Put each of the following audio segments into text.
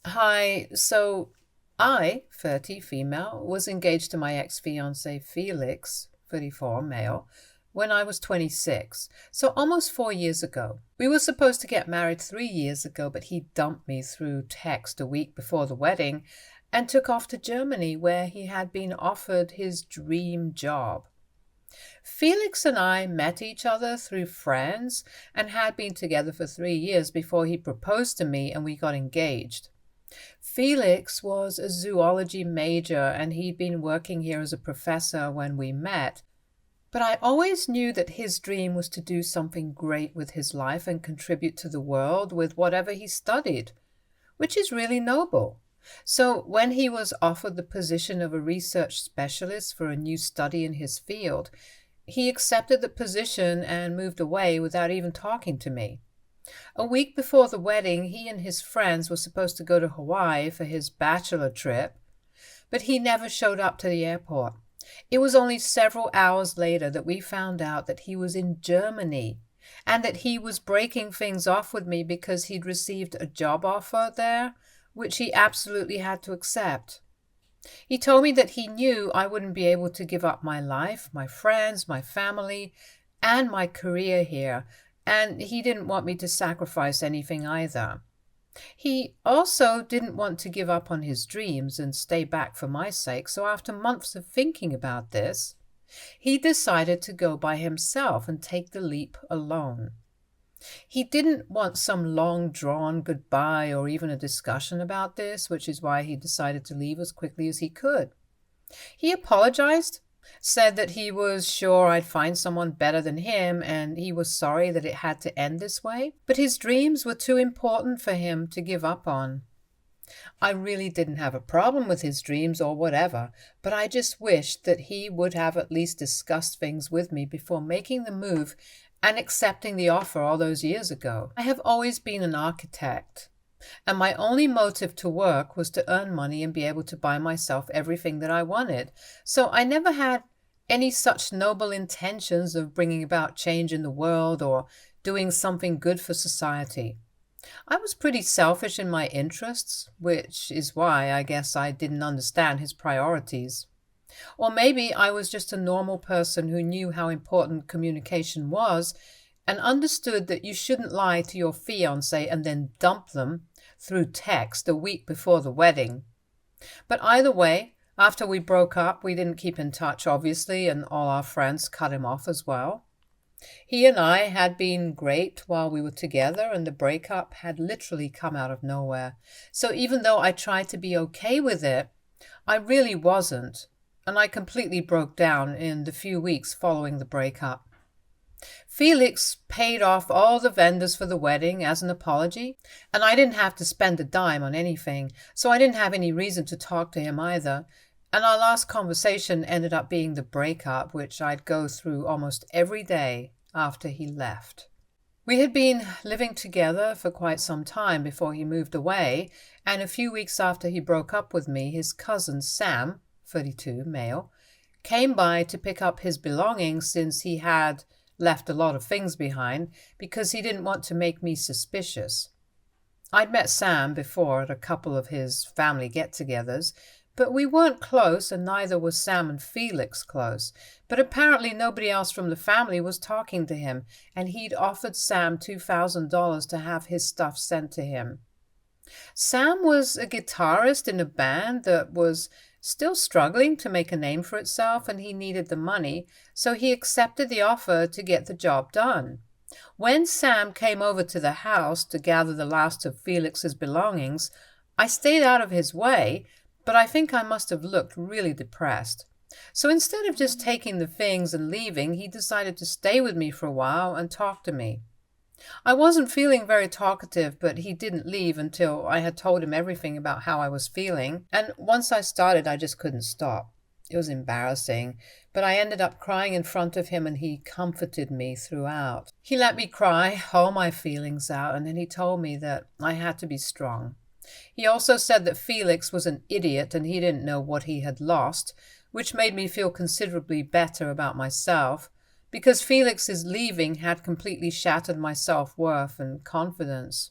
Hi, so I, 30 female, was engaged to my ex-fiance Felix, 34 male, when I was 26, so almost 4 years ago. We were supposed to get married 3 years ago, but he dumped me through text a week before the wedding and took off to Germany where he had been offered his dream job. Felix and I met each other through friends and had been together for 3 years before he proposed to me and we got engaged. Felix was a zoology major and he'd been working here as a professor when we met. But I always knew that his dream was to do something great with his life and contribute to the world with whatever he studied, which is really noble. So when he was offered the position of a research specialist for a new study in his field, he accepted the position and moved away without even talking to me. A week before the wedding, he and his friends were supposed to go to Hawaii for his bachelor trip, but he never showed up to the airport. It was only several hours later that we found out that he was in Germany and that he was breaking things off with me because he'd received a job offer there, which he absolutely had to accept. He told me that he knew I wouldn't be able to give up my life, my friends, my family, and my career here, and he didn't want me to sacrifice anything either. He also didn't want to give up on his dreams and stay back for my sake, so after months of thinking about this, he decided to go by himself and take the leap alone. He didn't want some long drawn goodbye or even a discussion about this, which is why he decided to leave as quickly as he could. He apologized, said that he was sure I'd find someone better than him and he was sorry that it had to end this way, but his dreams were too important for him to give up on. I really didn't have a problem with his dreams or whatever, but I just wished that he would have at least discussed things with me before making the move and accepting the offer all those years ago. I have always been an architect, and my only motive to work was to earn money and be able to buy myself everything that I wanted. So I never had any such noble intentions of bringing about change in the world or doing something good for society. I was pretty selfish in my interests, which is why I guess I didn't understand his priorities. Or maybe I was just a normal person who knew how important communication was and understood that you shouldn't lie to your fiance and then dump them through text a week before the wedding. But either way, after we broke up, we didn't keep in touch, obviously, and all our friends cut him off as well. He and I had been great while we were together, and the breakup had literally come out of nowhere. So even though I tried to be okay with it, I really wasn't, and I completely broke down in the few weeks following the breakup. Felix paid off all the vendors for the wedding as an apology, and I didn't have to spend a dime on anything, so I didn't have any reason to talk to him either. And our last conversation ended up being the breakup, which I'd go through almost every day after he left. We had been living together for quite some time before he moved away, and a few weeks after he broke up with me, his cousin Sam, 32, male, came by to pick up his belongings since he had left a lot of things behind because he didn't want to make me suspicious. I'd met Sam before at a couple of his family get-togethers, but we weren't close and neither was Sam and Felix close. But apparently nobody else from the family was talking to him, and he'd offered Sam $2,000 to have his stuff sent to him. Sam was a guitarist in a band that was still struggling to make a name for itself, and he needed the money, so he accepted the offer to get the job done. When Sam came over to the house to gather the last of Felix's belongings, I stayed out of his way, but I think I must have looked really depressed. So instead of just taking the things and leaving, he decided to stay with me for a while and talk to me. I wasn't feeling very talkative, but he didn't leave until I had told him everything about how I was feeling, and once I started, I just couldn't stop. It was embarrassing, but I ended up crying in front of him and he comforted me throughout. He let me cry all my feelings out, and then he told me that I had to be strong. He also said that Felix was an idiot and he didn't know what he had lost, which made me feel considerably better about myself, because Felix's leaving had completely shattered my self-worth and confidence.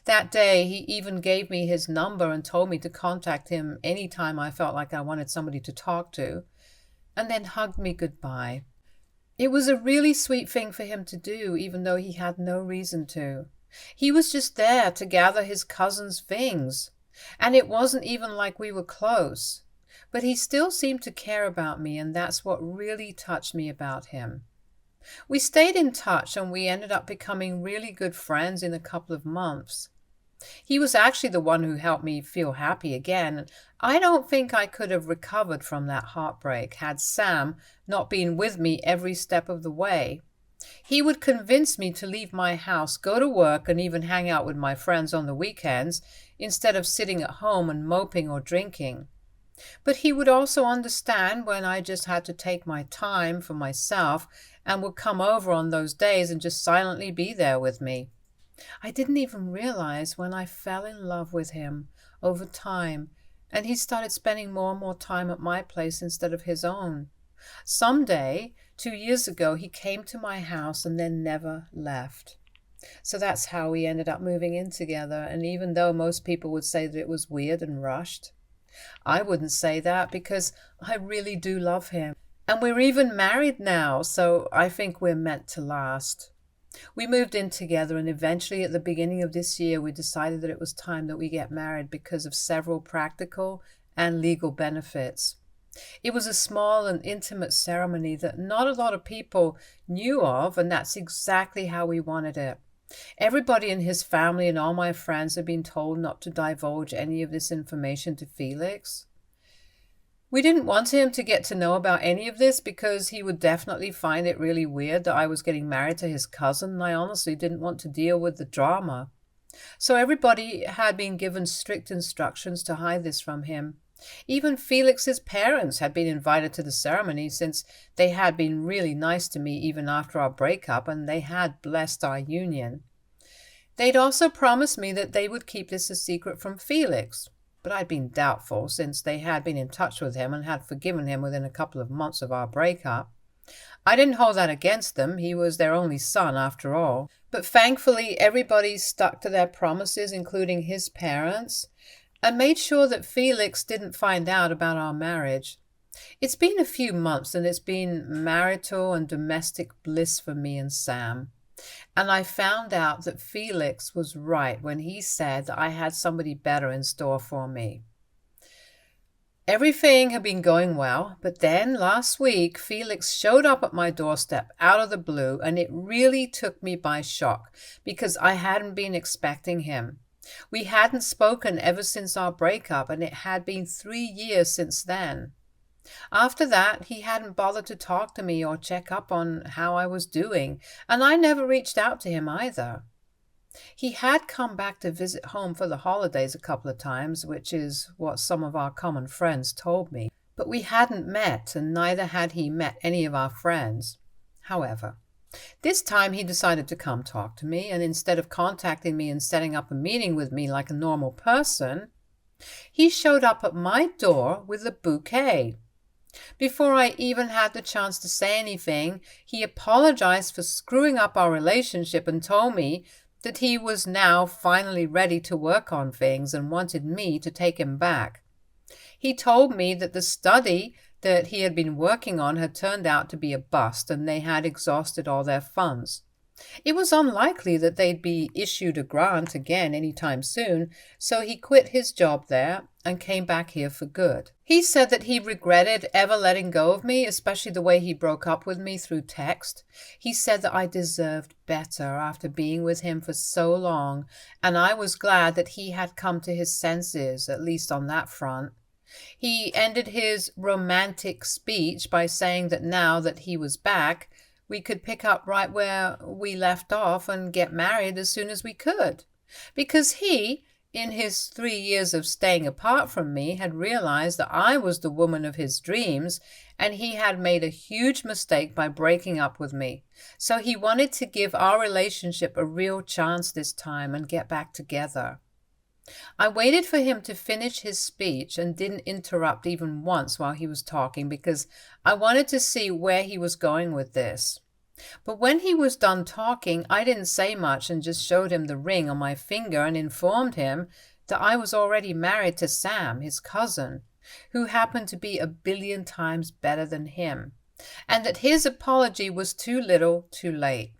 That day, he even gave me his number and told me to contact him anytime I felt like I wanted somebody to talk to, and then hugged me goodbye. It was a really sweet thing for him to do, even though he had no reason to. He was just there to gather his cousin's things, and it wasn't even like we were close. But he still seemed to care about me, and that's what really touched me about him. We stayed in touch, and we ended up becoming really good friends in a couple of months. He was actually the one who helped me feel happy again. I don't think I could have recovered from that heartbreak had Sam not been with me every step of the way. He would convince me to leave my house, go to work, and even hang out with my friends on the weekends instead of sitting at home and moping or drinking. But he would also understand when I just had to take my time for myself and would come over on those days and just silently be there with me. I didn't even realize when I fell in love with him over time, and he started spending more and more time at my place instead of his own. Someday, 2 years ago, he came to my house and then never left. So that's how we ended up moving in together, and even though most people would say that it was weird and rushed, I wouldn't say that because I really do love him. And we're even married now, so I think we're meant to last. We moved in together, and eventually at the beginning of this year we decided that it was time that we get married because of several practical and legal benefits. It was a small and intimate ceremony that not a lot of people knew of, and that's exactly how we wanted it. Everybody in his family and all my friends had been told not to divulge any of this information to Felix. We didn't want him to get to know about any of this because he would definitely find it really weird that I was getting married to his cousin, and I honestly didn't want to deal with the drama. So everybody had been given strict instructions to hide this from him. Even Felix's parents had been invited to the ceremony since they had been really nice to me even after our breakup, and they had blessed our union. They'd also promised me that they would keep this a secret from Felix, but I'd been doubtful since they had been in touch with him and had forgiven him within a couple of months of our breakup. I didn't hold that against them. He was their only son after all. But thankfully, everybody stuck to their promises, including his parents, and made sure that Felix didn't find out about our marriage. It's been a few months, and it's been marital and domestic bliss for me and Sam. And I found out that Felix was right when he said that I had somebody better in store for me. Everything had been going well, but then last week Felix showed up at my doorstep out of the blue, and it really took me by shock because I hadn't been expecting him. We hadn't spoken ever since our breakup, and it had been 3 years since then. After that, he hadn't bothered to talk to me or check up on how I was doing, and I never reached out to him either. He had come back to visit home for the holidays a couple of times, which is what some of our common friends told me, but we hadn't met, and neither had he met any of our friends. However, this time he decided to come talk to me, and instead of contacting me and setting up a meeting with me like a normal person, he showed up at my door with a bouquet. Before I even had the chance to say anything, he apologized for screwing up our relationship and told me that he was now finally ready to work on things and wanted me to take him back. He told me that the study that he had been working on had turned out to be a bust and they had exhausted all their funds. It was unlikely that they'd be issued a grant again anytime soon, so he quit his job there and came back here for good. He said that he regretted ever letting go of me, especially the way he broke up with me through text. He said that I deserved better after being with him for so long, and I was glad that he had come to his senses, at least on that front. He ended his romantic speech by saying that now that he was back, we could pick up right where we left off and get married as soon as we could. Because he, in his 3 years of staying apart from me, had realized that I was the woman of his dreams, and he had made a huge mistake by breaking up with me. So he wanted to give our relationship a real chance this time and get back together. I waited for him to finish his speech and didn't interrupt even once while he was talking because I wanted to see where he was going with this. But when he was done talking, I didn't say much and just showed him the ring on my finger and informed him that I was already married to Sam, his cousin, who happened to be 1,000,000,000 times better than him, and that his apology was too little, too late.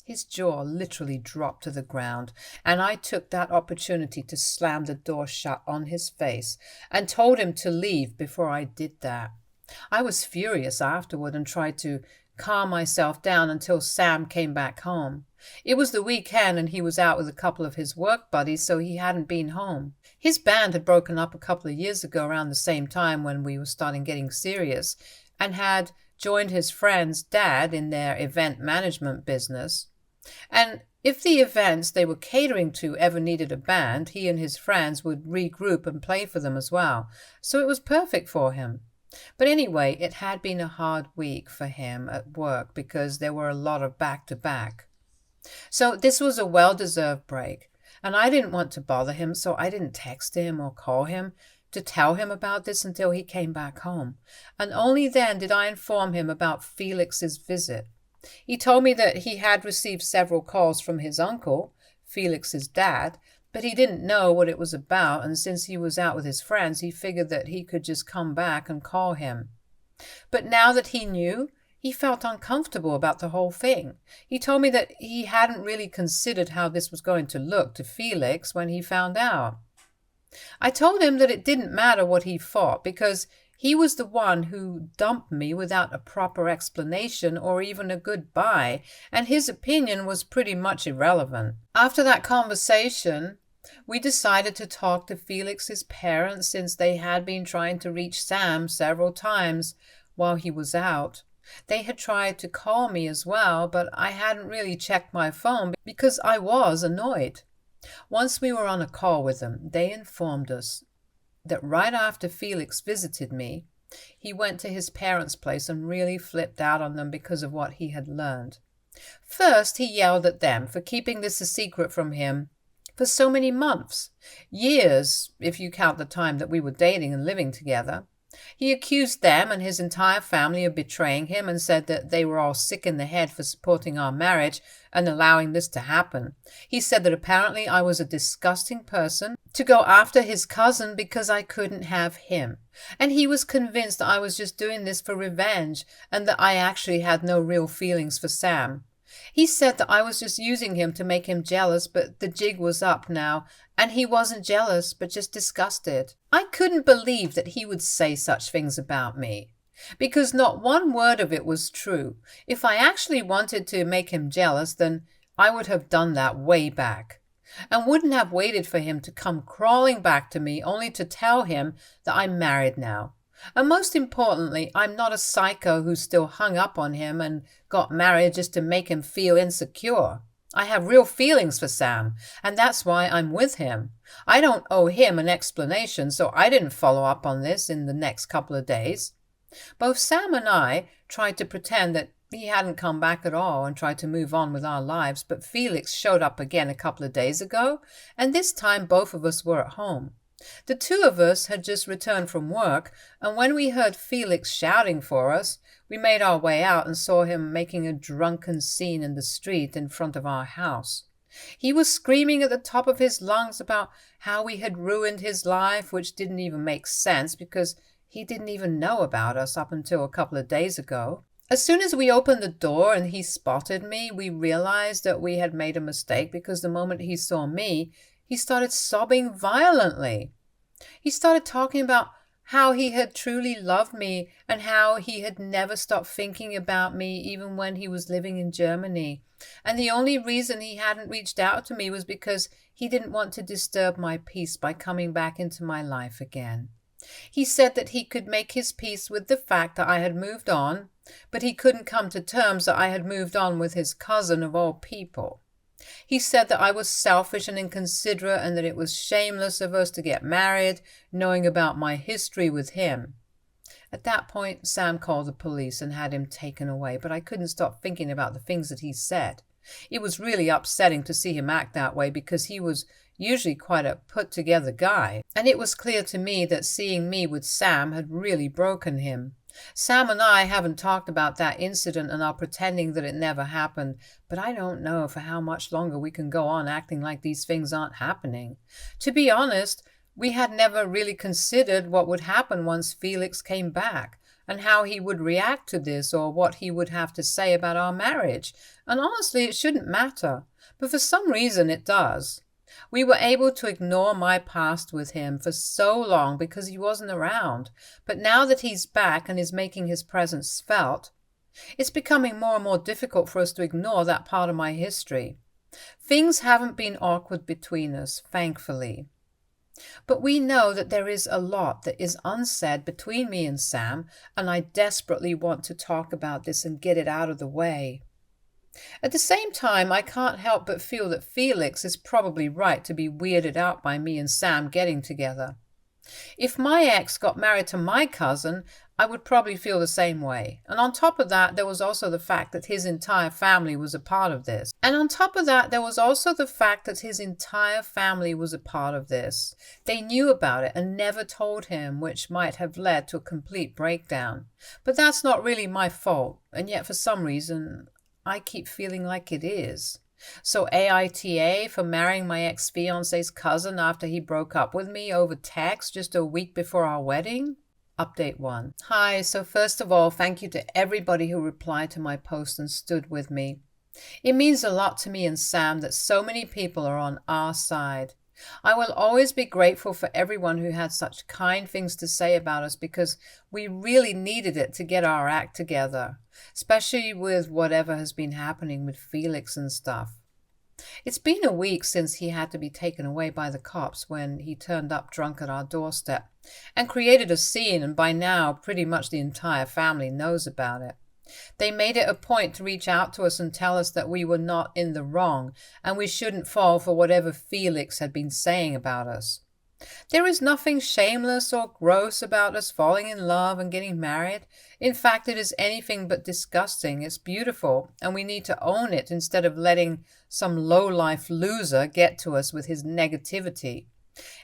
His jaw literally dropped to the ground, and I took that opportunity to slam the door shut on his face and told him to leave before I did that. I was furious afterward and tried to calm myself down until Sam came back home. It was the weekend and he was out with a couple of his work buddies, so he hadn't been home. His band had broken up a couple of years ago around the same time when we were starting getting serious, and had joined his friend's dad in their event management business. And if the events they were catering to ever needed a band, he and his friends would regroup and play for them as well. So it was perfect for him. But anyway, it had been a hard week for him at work because there were a lot of back-to-back. So this was a well-deserved break, and I didn't want to bother him, so I didn't text him or call him to tell him about this until he came back home. And only then did I inform him about Felix's visit. He told me that he had received several calls from his uncle, Felix's dad, but he didn't know what it was about, and since he was out with his friends, he figured that he could just come back and call him. But now that he knew, he felt uncomfortable about the whole thing. He told me that he hadn't really considered how this was going to look to Felix when he found out. I told him that it didn't matter what he thought because he was the one who dumped me without a proper explanation or even a goodbye, and his opinion was pretty much irrelevant. After that conversation, we decided to talk to Felix's parents since they had been trying to reach Sam several times while he was out. They had tried to call me as well, but I hadn't really checked my phone because I was annoyed. Once we were on a call with them, they informed us that right after Felix visited me, he went to his parents' place and really flipped out on them because of what he had learned. First, he yelled at them for keeping this a secret from him for so many months, years, if you count the time that we were dating and living together. He accused them and his entire family of betraying him and said that they were all sick in the head for supporting our marriage and allowing this to happen. He said that apparently I was a disgusting person to go after his cousin because I couldn't have him. And he was convinced I was just doing this for revenge and that I actually had no real feelings for Sam. He said that I was just using him to make him jealous, but the jig was up now, and he wasn't jealous, but just disgusted. I couldn't believe that he would say such things about me, because not one word of it was true. If I actually wanted to make him jealous, then I would have done that way back, and wouldn't have waited for him to come crawling back to me only to tell him that I'm married now. And most importantly, I'm not a psycho who's still hung up on him and got married just to make him feel insecure. I have real feelings for Sam, and that's why I'm with him. I don't owe him an explanation, so I didn't follow up on this in the next couple of days. Both Sam and I tried to pretend that he hadn't come back at all and tried to move on with our lives, but Felix showed up again a couple of days ago, and this time both of us were at home. The two of us had just returned from work, and when we heard Felix shouting for us, we made our way out and saw him making a drunken scene in the street in front of our house. He was screaming at the top of his lungs about how we had ruined his life, which didn't even make sense because he didn't even know about us up until a couple of days ago. As soon as we opened the door and he spotted me, we realized that we had made a mistake because the moment he saw me, he started sobbing violently. He started talking about how he had truly loved me and how he had never stopped thinking about me even when he was living in Germany. And the only reason he hadn't reached out to me was because he didn't want to disturb my peace by coming back into my life again. He said that he could make his peace with the fact that I had moved on, but he couldn't come to terms that I had moved on with his cousin of all people. He said that I was selfish and inconsiderate and that it was shameless of us to get married, knowing about my history with him. At that point, Sam called the police and had him taken away, but I couldn't stop thinking about the things that he said. It was really upsetting to see him act that way because he was usually quite a put-together guy, and it was clear to me that seeing me with Sam had really broken him. Sam and I haven't talked about that incident and are pretending that it never happened, but I don't know for how much longer we can go on acting like these things aren't happening. To be honest, we had never really considered what would happen once Felix came back, and how he would react to this or what he would have to say about our marriage. And honestly, it shouldn't matter, but for some reason it does. We were able to ignore my past with him for so long because he wasn't around, but now that he's back and is making his presence felt, it's becoming more and more difficult for us to ignore that part of my history. Things haven't been awkward between us, thankfully. But we know that there is a lot that is unsaid between me and Sam, and I desperately want to talk about this and get it out of the way. At the same time, I can't help but feel that Felix is probably right to be weirded out by me and Sam getting together. If my ex got married to my cousin, I would probably feel the same way. And on top of that, there was also the fact that his entire family was a part of this. They knew about it and never told him, which might have led to a complete breakdown. But that's not really my fault, and yet for some reason, I keep feeling like it is. So AITA for marrying my ex-fiance's cousin after he broke up with me over text just a week before our wedding? Update 1. Hi, so first of all, thank you to everybody who replied to my post and stood with me. It means a lot to me and Sam that so many people are on our side. I will always be grateful for everyone who had such kind things to say about us because we really needed it to get our act together, especially with whatever has been happening with Felix and stuff. It's been a week since he had to be taken away by the cops when he turned up drunk at our doorstep and created a scene, and by now pretty much the entire family knows about it. They made it a point to reach out to us and tell us that we were not in the wrong and we shouldn't fall for whatever Felix had been saying about us. There is nothing shameless or gross about us falling in love and getting married. In fact, it is anything but disgusting. It's beautiful, and we need to own it instead of letting some low-life loser get to us with his negativity.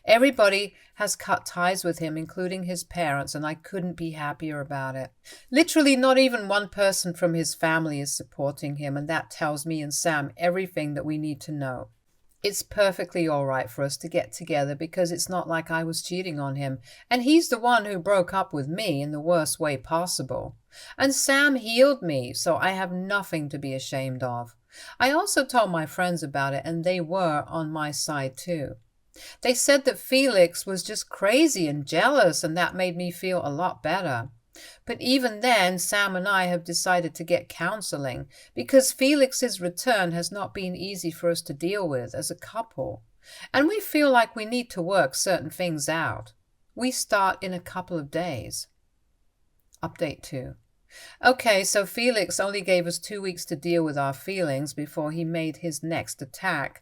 Everybody has cut ties with him, including his parents, and I couldn't be happier about it. Literally, not even one person from his family is supporting him, and that tells me and Sam everything that we need to know. It's perfectly all right for us to get together because it's not like I was cheating on him, and he's the one who broke up with me in the worst way possible. And Sam healed me, so I have nothing to be ashamed of. I also told my friends about it, and they were on my side too. They said that Felix was just crazy and jealous, and that made me feel a lot better. But even then, Sam and I have decided to get counseling because Felix's return has not been easy for us to deal with as a couple, and we feel like we need to work certain things out. We start in a couple of days. Update 2. Okay, so Felix only gave us 2 weeks to deal with our feelings before he made his next attack,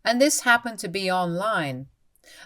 and this happened to be online.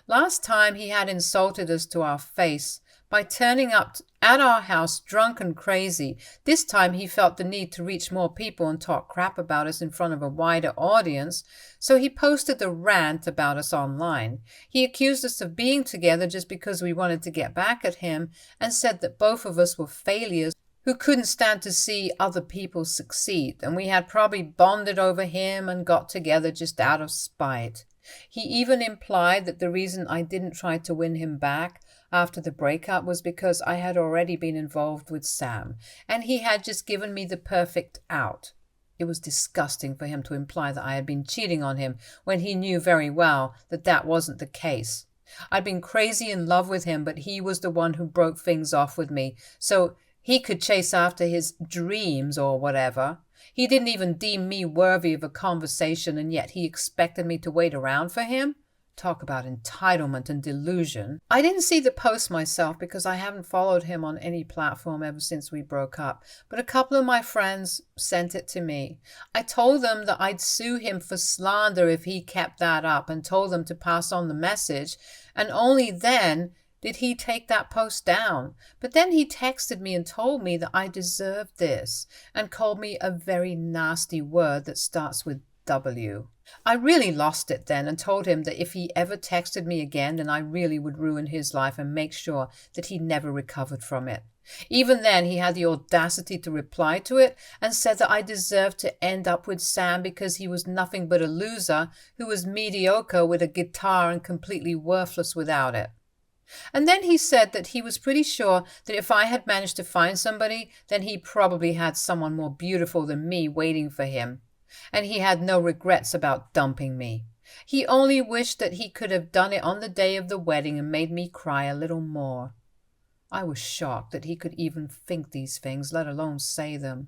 Last time he had insulted us to our face by turning up at our house drunk and crazy. This time he felt the need to reach more people and talk crap about us in front of a wider audience, so he posted a rant about us online. He accused us of being together just because we wanted to get back at him and said that both of us were failures who couldn't stand to see other people succeed, and we had probably bonded over him and got together just out of spite. He even implied that the reason I didn't try to win him back after the breakup was because I had already been involved with Sam, and he had just given me the perfect out. It was disgusting for him to imply that I had been cheating on him when he knew very well that that wasn't the case. I'd been crazy in love with him, but he was the one who broke things off with me, so he could chase after his dreams or whatever. He didn't even deem me worthy of a conversation, and yet he expected me to wait around for him? Talk about entitlement and delusion. I didn't see the post myself because I haven't followed him on any platform ever since we broke up, but a couple of my friends sent it to me. I told them that I'd sue him for slander if he kept that up and told them to pass on the message, and only then did he take that post down. But then he texted me and told me that I deserved this and called me a very nasty word that starts with W. I really lost it then and told him that if he ever texted me again, then I really would ruin his life and make sure that he never recovered from it. Even then, he had the audacity to reply to it and said that I deserved to end up with Sam because he was nothing but a loser who was mediocre with a guitar and completely worthless without it. And then he said that he was pretty sure that if I had managed to find somebody, then he probably had someone more beautiful than me waiting for him. And he had no regrets about dumping me. He only wished that he could have done it on the day of the wedding and made me cry a little more. I was shocked that he could even think these things, let alone say them.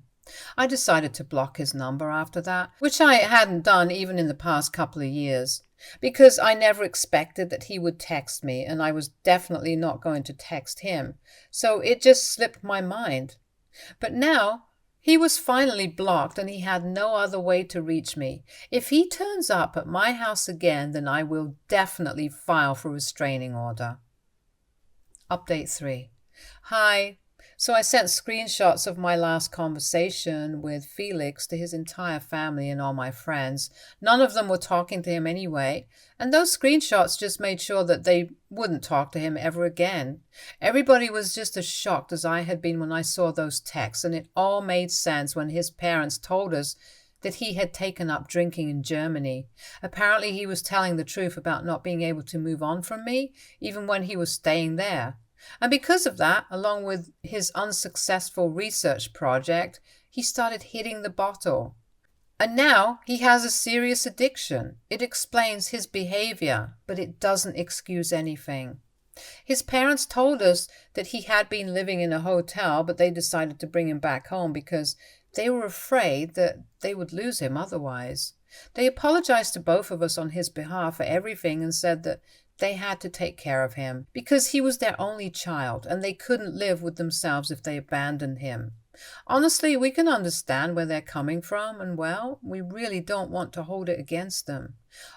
I decided to block his number after that, which I hadn't done even in the past couple of years, because I never expected that he would text me, and I was definitely not going to text him, so it just slipped my mind. But now he was finally blocked and he had no other way to reach me. If he turns up at my house again, then I will definitely file for a restraining order. Update 3. Hi. So I sent screenshots of my last conversation with Felix to his entire family and all my friends. None of them were talking to him anyway, and those screenshots just made sure that they wouldn't talk to him ever again. Everybody was just as shocked as I had been when I saw those texts, and it all made sense when his parents told us that he had taken up drinking in Germany. Apparently he was telling the truth about not being able to move on from me, even when he was staying there. And because of that, along with his unsuccessful research project, he started hitting the bottle. And now he has a serious addiction. It explains his behavior, but it doesn't excuse anything. His parents told us that he had been living in a hotel, but they decided to bring him back home because they were afraid that they would lose him otherwise. They apologized to both of us on his behalf for everything and said that they had to take care of him because he was their only child and they couldn't live with themselves if they abandoned him. Honestly, we can understand where they're coming from, and well, we really don't want to hold it against them.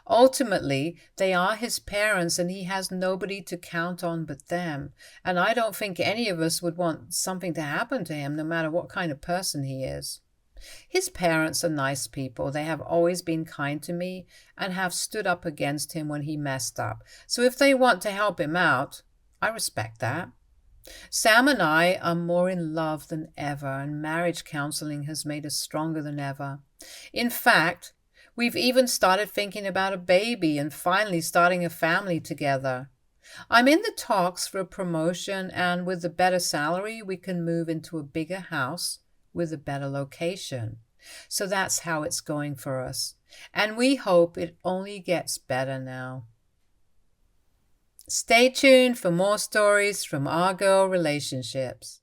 Ultimately, they are his parents and he has nobody to count on but them, and I don't think any of us would want something to happen to him no matter what kind of person he is. His parents are nice people. They have always been kind to me and have stood up against him when he messed up. So if they want to help him out, I respect that. Sam and I are more in love than ever, and marriage counseling has made us stronger than ever. In fact, we've even started thinking about a baby and finally starting a family together. I'm in the talks for a promotion, and with a better salary, we can move into a bigger house with a better location. So that's how it's going for us. And we hope it only gets better now. Stay tuned for more stories from our girl relationships.